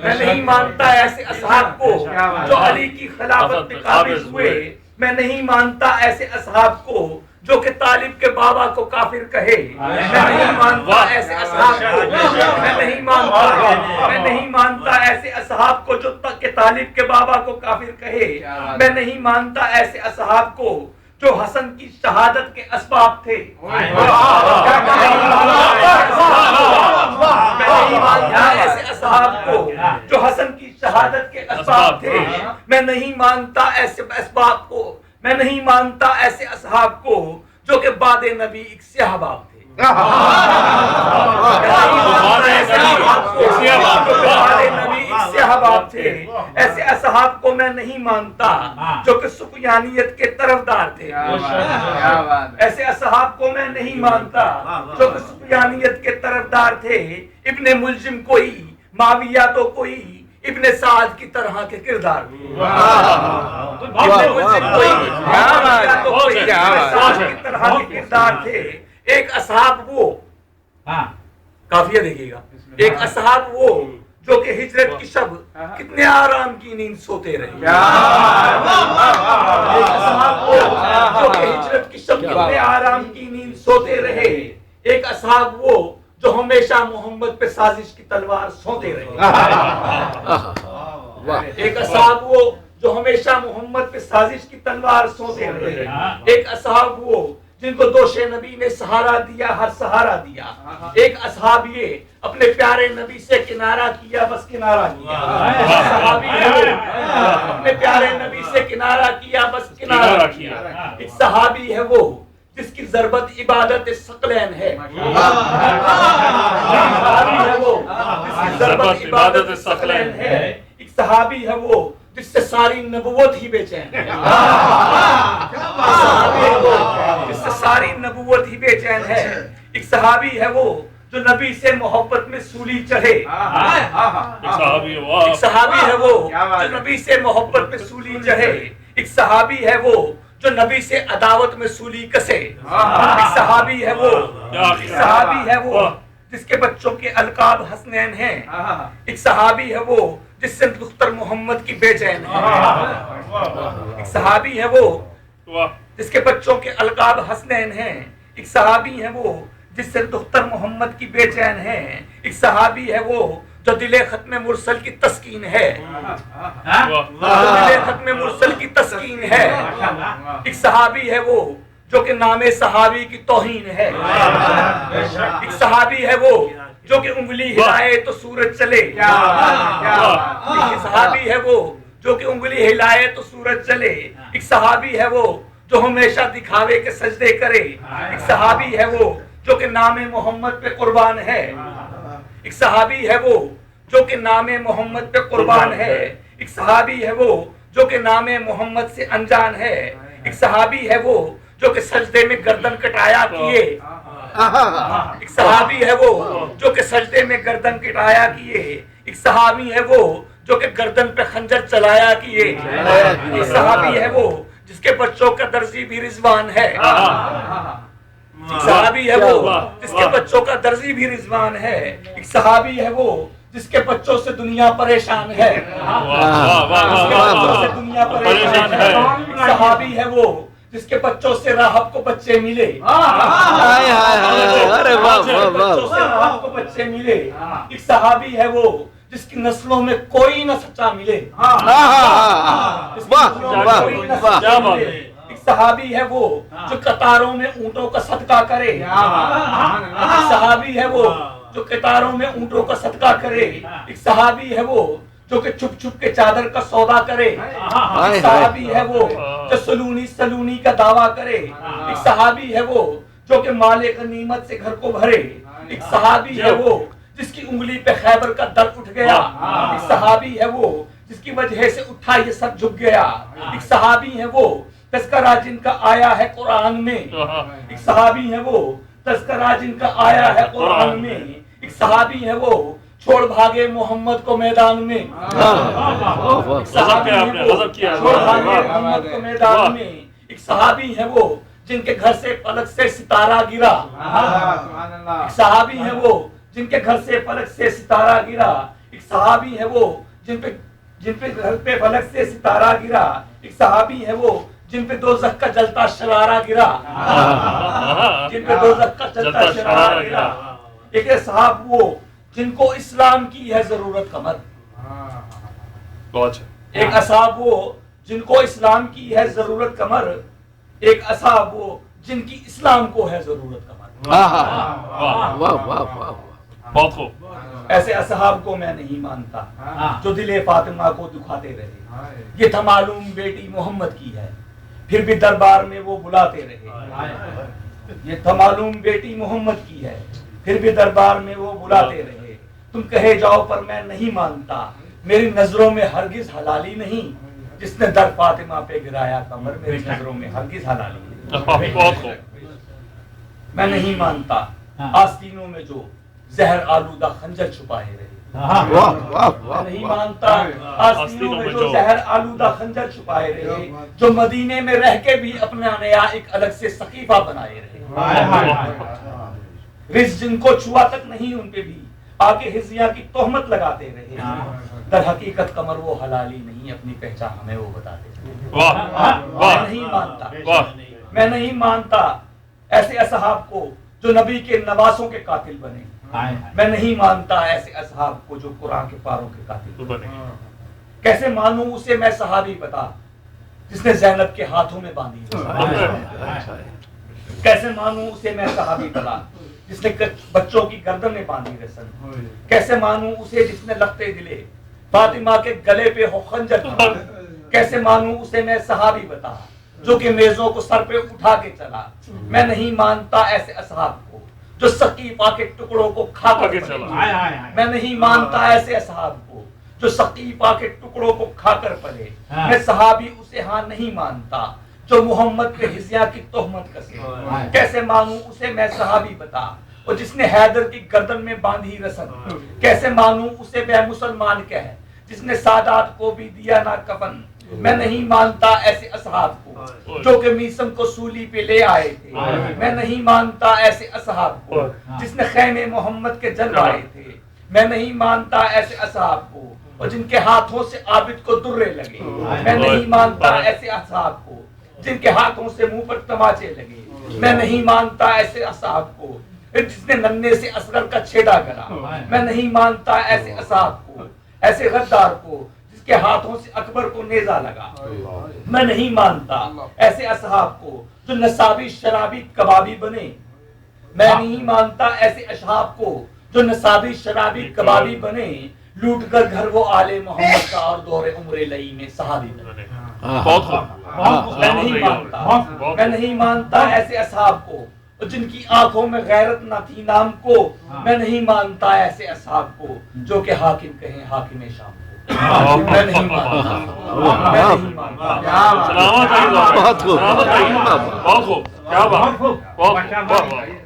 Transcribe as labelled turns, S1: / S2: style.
S1: میں نہیں مانتا ایسے اصحاب کو جو علی کی خلافت میں قابض ہوئے، میں نہیں مانتا ایسے اصحاب کو جو کہ طالب کے بابا کو کافر کہے، میں نہیں مانتا ایسے اصحاب کو، میں نہیں مانتا ایسے اصحاب کو جو کہ طالب کے بابا کو کافر کہے، میں نہیں مانتا ایسے اصحاب کو جو حسن کی شہادت کے اسباب تھے، میں نہیں مانتا ایسے اصحاب کو جو حسن کی شہادت کے اسباب تھے، میں نہیں مانتا ایسے اسباب کو، میں نہیں مانتا ایسے اصحاب کو جو کہ بعد نبی ایک سیاہ باب تھے، ایسے اصحاب کو میں نہیں مانتا جو کہ سفیانیت کے طرفدار تھے، ایسے اصحاب کو میں نہیں مانتا جو کہ سفیانیت کے طرفدار تھے، ابن ملجم کوئی، معاویہ تو کوئی، ابن سعد کی طرح کے کردار تھے، ابن ملجم کوئی، معاویہ تو کوئی، ابن سعد کی طرح کے کردار تھے۔ ایک اصحاب وہ، کافیہ دیکھیے گا، ایک اصحاب وہ جو کہ ہجرت کی شب کتنے آرام کی نیند سوتے رہے، ایک اصحاب وہ جو کہ ہجرت کی شب کتنے آرام کی نیند سوتے رہے، ایک اصحاب وہ جو ہمیشہ محمد پہ سازش کی تلوار سوتے رہے، ایک اصحاب وہ جو ہمیشہ محمد پہ سازش کی تلوار سوتے رہے، ایک اصحاب وہ جن کو دوش نبی نے سہارا دیا، ہر سہارا دیا، ایک اصحاب یہ اپنے پیارے نبی سے کنارہ کیا، بس کنارہ کیا، صحابی ہے وہ اپنے پیارے نبی سے کنارہ کیا، بس کنارہ کیا، ایک صحابی ہے وہ جس کی ضربت عبادت ثقلین ہے، صحابی ہے وہ جس کی ضربت عبادت ثقلین ہے، ایک صحابی ہے وہ جس سے ساری نبوت ہی بے چین ہے، جس سے ساری نبوت ہی بے چین ہے، ایک صحابی ہے وہ جو نبی سے محبت میں سولی چڑھے، ایک صحابی ہے وہ جو نبی سے محبت میں سولی چڑھے، ایک صحابی ہے وہ جو نبی سے عداوت میں سولی کسے، ایک صحابی ہے وہ، ایک صحابی ہے وہ جس کے بچوں کے القاب حسنین ہیں، ایک صحابی ہے وہ جس سے دختر محمد کی بے چین ہے، ایک صحابی ہے وہ جس کے بچوں کے القاب حسنین ہیں، ایک صحابی ہے وہ جس سے دختر محمد کی بے چین ہے، ایک صحابی ہے وہ جو دل ختم مرسل کی تسکین ہے، دل ختم مرسل کی تسکین ہے، ایک صحابی ہے وہ جو کہ نام صحابی کی توہین ہے، ایک صحابی ہے وہ جو کہ انگلی ہلائے تو سورج چلے، ایک صحابی ہے وہ جو کہ انگلی ہلائے تو سورج چلے، ایک صحابی ہے وہ جو ہمیشہ دکھاوے کے سجدے کرے، ایک صحابی ہے وہ جو کہ نام محمد پہ قربان ہے، ایک صحابی ہے وہ جو کہ نام محمد پہ قربان ہے، ایک صحابی ہے وہ جو کہ نام محمد سے انجان ہے، ایک صحابی ہے وہ جو کہ سجدے میں گردن کٹایا کیے، ایک صحابی ہے وہ جو کہ سجدے میں گردن کٹایا کیے، ایک صحابی ہے وہ جو کہ گردن پہ خنجر چلایا کیے، ایک صحابی ہے وہ جس کے بچوں کا درزی بھی رضوان ہے، ایک صحابی ہے وہ جس کے بچوں کا درزی بھی رضوان ہے، ایک صحابی ہے وہ جس کے بچوں سے دنیا پریشان ہے، جس کے بچوں سے دنیا پریشان ہے، ایک صحابی ہے وہ جس کے بچوں سے راہب کو بچے ملے، بچوں سے راہب کو بچے ملے، ایک صحابی ہے وہ جس کی نسلوں میں کوئی نہ سچا ملے، ایک صحابی ہے وہ جو قطاروں میں اونٹوں کا صدقہ کرے، ایک صحابی ہے وہ جو قطاروں میں اونٹوں کا صدقہ کرے، ایک صحابی ہے وہ جو کہ چھپ چھپ کے چادر کا سودا کرے، ایک صحابی ہے وہ جو سلونی کا دعویٰ کرے، ایک صحابی ہے وہ جو کہ مال غنیمت سے گھر کو بھرے، ایک صحابی ہے وہ جس کی انگلی پہ خیبر کا در اٹھ گیا، ایک صحابی ہے وہ جس کی وجہ سے اٹھا یہ سب جھک گیا، ایک صحابی ہے وہ تذکرہ جن کا آیا ہے قرآن میں، ایک صحابی ہے وہ تذکرہ جن کا آیا ہے قرآن میں، ایک صحابی ہے وہ چھوڑ بھاگے محمد کو میدان میں، ایک صحابی ہے وہ چھوڑ بھاگے محمد کو میدان میں، ایک صحابی ہے وہ جن کے گھر سے فلک سے ستارہ گرا، ایک صحابی ہے وہ جن کے گھر سے فلک سے ستارہ گرا، ایک صحابی ہے وہ جن پہ گھر پہ فلک سے ستارہ گرا، ایک صحابی ہے وہ جن پہ دوزخ کا جلتا شرارہ گرا، جن پہ دوزخ کا جلتا شرارہ گرا، ایک صحاب وہ جن کو اسلام کی ہے ضرورت کمر، ایک اصحاب وہ جن کو اسلام کی ہے ضرورت کمر، ایک اصحاب وہ جن کی اسلام کو ہے ضرورت کمر۔
S2: بہت خوب۔
S1: ایسے اصحاب کو میں نہیں مانتا جو دل فاطمہ کو دکھاتے رہے، یہ تھا معلوم بیٹی محمد کی ہے پھر بھی دربار میں وہ بلاتے رہے، یہ تھا معلوم بیٹی محمد کی ہے پھر بھی دربار میں وہ بلاتے رہے، تم کہے جاؤ پر میں نہیں مانتا، میری نظروں میں ہرگز حلالی نہیں، جس نے در فاطمہ پہ گرایا کمر میری نظروں میں ہرگز حلالی نہیں۔ میں نہیں مانتا آستینوں میں جو زہر آلودہ خنجر چھپائے رہے، میں نہیں مانتا آستینوں میں جو زہر آلودہ خنجر چھپائے رہے، جو مدینے میں رہ کے بھی اپنا نیا ایک الگ سے سقیفہ بنائے رہے، رزق جن کو چھوا تک نہیں ان پہ بھی آگے ہزیاں کی تہمت لگاتے رہے، در حقیقت کمر وہ حلالی نہیں اپنی پہچان ہمیں وہ بتاتے رہے۔ میں نہیں مانتا، میں نہیں مانتا ایسے اصحاب کو جو نبی کے نواسوں کے قاتل بنے، میں نہیں مانتا ایسے اصحاب کو جو قرآن کے پاروں کے قاتل بنے۔ کیسے مانوں اسے میں صحابی بتا جس نے زینب کے ہاتھوں میں باندھی، کیسے مانوں اسے میں صحابی بتا جس نے بچوں کی گردن میں باندھی رسن، کیسے مانوں اسے جس نے لگتے دلے فاطمہ کے گلے پہ ہو خنجر، کیسے مانوں اسے میں صحابی بتا جو کہ میزوں کو سر پہ اٹھا کے چلا۔ میں نہیں مانتا ایسے اصحاب کو جو سقیفہ کے ٹکڑوں کو کھا کر پلے، میں نہیں مانتا ایسے اصحاب کو جو سقیفہ کے ٹکڑوں کو کھا کر پلے، میں صحابی اسے ہاں نہیں مانتا جو محمد پہ ہزیاں کی تہمت کسے، کیسے مانوں اسے میں صحابی بتا اور جس نے حیدر کی گردن میں باندھی رسن، کیسے مانوں اسے میں مسلمان کہہ جس نے سادات کو بھی دیا نہ کفن، میں نہیں مانتا ایسے اصحاب کو جو کہ میسم کو سولی پہ لے آئے تھے، میں نہیں مانتا ایسے اصحاب کو جس نے خیمے محمد کے جلوائے تھے، میں نہیں مانتا ایسے اصحاب کو اور جن کے ہاتھوں سے عابد کو درے لگے، میں نہیں مانتا ایسے اصحاب کو جن کے ہاتھوں سے منہ پر تماچے لگے، میں نہیں مانتا ایسے اصحاب کو جس نے ننے سے اصغر کا چھیڑا کرا، میں نہیں مانتا ایسے اصحاب کو، ایسے غدار کو جس کے ہاتھوں سے اکبر کو نیزہ لگا، میں نہیں مانتا ایسے اصحاب کو جو نصابی شرابی کبابی بنے، میں نہیں مانتا ایسے اصحاب کو جو نصابی شرابی کبابی بنے، لوٹ کر گھر وہ آل محمد کا اور دور عمر لئی میں صحابی بنے۔ میں نہیں مانتا، میں نہیں مانتا ایسے اصحاب کو جن کی آنکھوں میں غیرت نہ تھی نام کو، میں نہیں مانتا ایسے اصحاب کو جو کہ حاکم کہیں حاکم شام کو، میں نہیں مانتا، میں نہیں مانتا۔
S2: بہت خوب، کیا بات، بہت